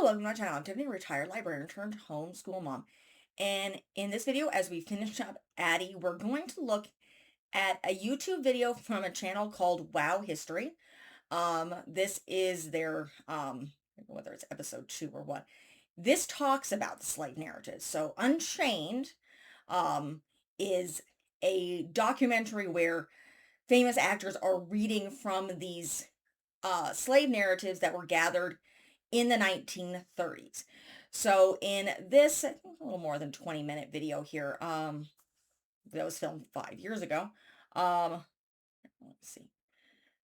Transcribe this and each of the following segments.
welcome to my channel. I'm Tiffany, retired librarian turned homeschool mom. And in this video, as we finish up Addie, we're going to look at a YouTube video from a channel called Wow History. This is their, whether it's episode 2 or what. This talks about the slave narratives. So Unchained is a documentary where famous actors are reading from these slave narratives that were gathered in the 1930s. So in this, I think a little more than 20-minute video here, that was filmed 5 years ago. Let's see.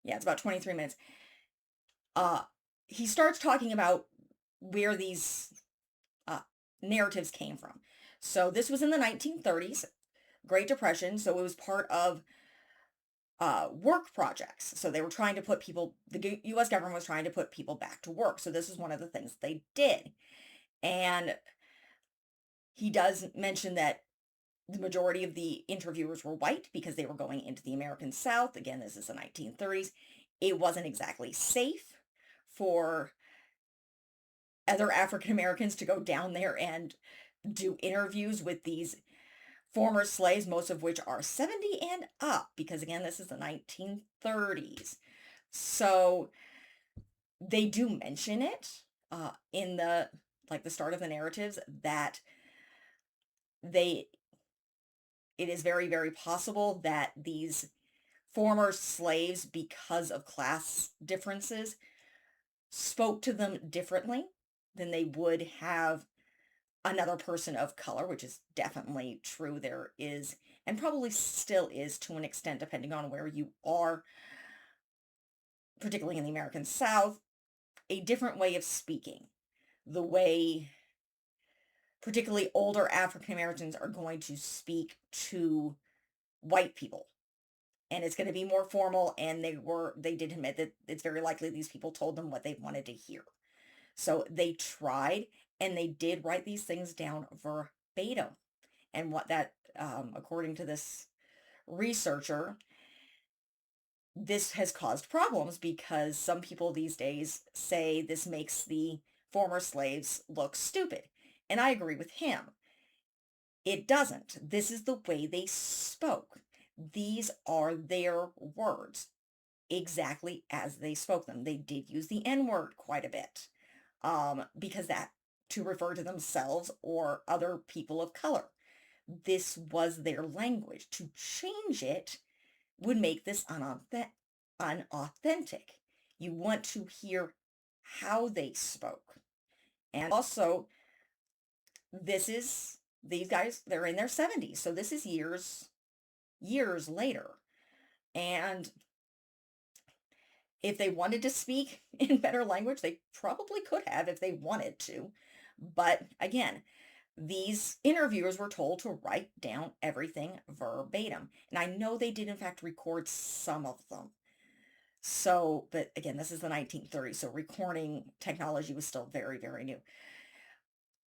Yeah, it's about 23 minutes. He starts talking about where these narratives came from. So this was in the 1930s, Great Depression. So it was part of work projects. So they were trying to put people, the U.S. government was trying to put people back to work. So this is one of the things they did. And he does mention that the majority of the interviewers were white because they were going into the American South. Again, this is the 1930s. It wasn't exactly safe for other African Americans to go down there and do interviews with these former slaves, most of which are 70 and up, because again, this is the 1930s. So they do mention it in the start of the narratives that it is very, very possible that these former slaves, because of class differences, spoke to them differently than they would have another person of color, which is definitely true. There is, and probably still is to an extent, depending on where you are, particularly in the American South, a different way of speaking. The way particularly older African Americans are going to speak to white people. And it's going to be more formal, and they did admit that it's very likely these people told them what they wanted to hear. So they tried, and they did write these things down verbatim. And what that, according to this researcher, this has caused problems because some people these days say this makes the former slaves look stupid. And I agree with him. It doesn't. This is the way they spoke. These are their words, exactly as they spoke them. They did use the N-word quite a bit, because that, to refer to themselves or other people of color. This was their language. To change it would make this unauthentic. You want to hear how they spoke. And also, these guys, they're in their 70s. So this is years later. And if they wanted to speak in better language, they probably could have if they wanted to. But again, these interviewers were told to write down everything verbatim. And I know they did, in fact, record some of them. So, but again, this is the 1930s, so recording technology was still very, very new.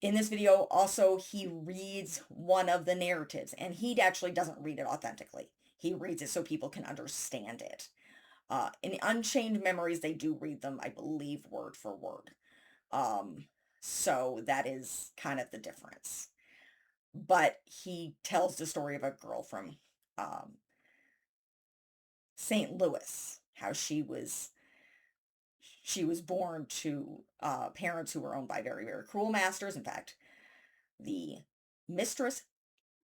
In this video, also, he reads one of the narratives, and he actually doesn't read it authentically. He reads it so people can understand it. In Unchained Memories, they do read them, I believe, word for word. So that is kind of the difference. But he tells the story of a girl from St. Louis, how she was born to parents who were owned by very, very cruel masters. In fact, the mistress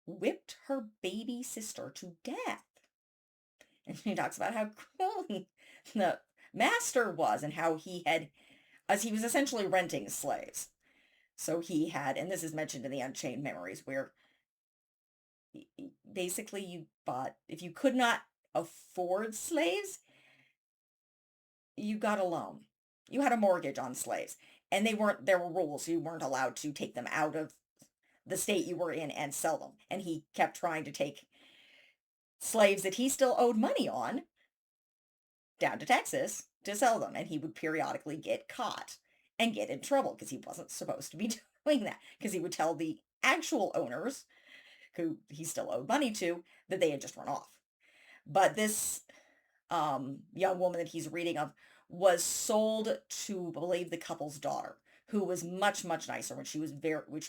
whipped her baby sister to death. And she talks about how cruel the master was and how he was essentially renting slaves. So he had, and this is mentioned in the Unchained Memories, where basically you bought, if you could not afford slaves, you got a loan. You had a mortgage on slaves. And there were rules. You weren't allowed to take them out of the state you were in and sell them. And he kept trying to take slaves that he still owed money on down to Texas to sell them. And he would periodically get caught and get in trouble because he wasn't supposed to be doing that. Because he would tell the actual owners, who he still owed money to, that they had just run off. But this young woman that he's reading of was sold to, I believe, the couple's daughter, who was much, much nicer when she was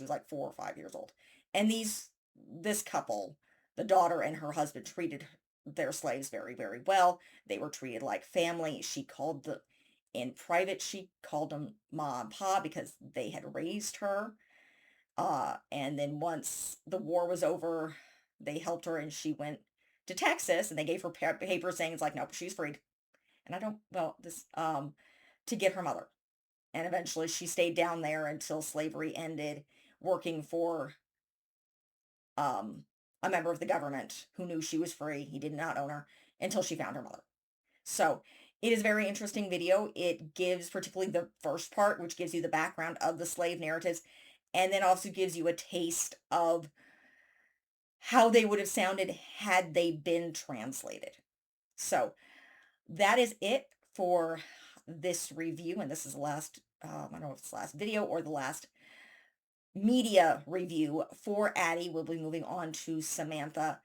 like 4 or 5 years old. And this couple, the daughter and her husband, treated their slaves very, very well. They were treated like family. In private, she called them Ma and Pa because they had raised her. And then once the war was over, they helped her and she went to Texas and they gave her papers saying it's like, nope, she's freed. And I don't, well, to get her mother. And eventually she stayed down there until slavery ended, working for um, a member of the government who knew she was free. He did not own her until she found her mother. So it is a very interesting video. It gives particularly the first part, which gives you the background of the slave narratives, and then also gives you a taste of how they would have sounded had they been translated. So that is it for this review, and this is the last, I don't know if it's the last video or the last media review for Addie. We'll be moving on to Samantha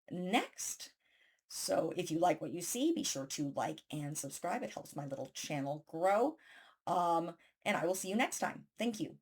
next. So if you like what you see, be sure to like and subscribe. It helps my little channel grow. And I will see you next time. Thank you.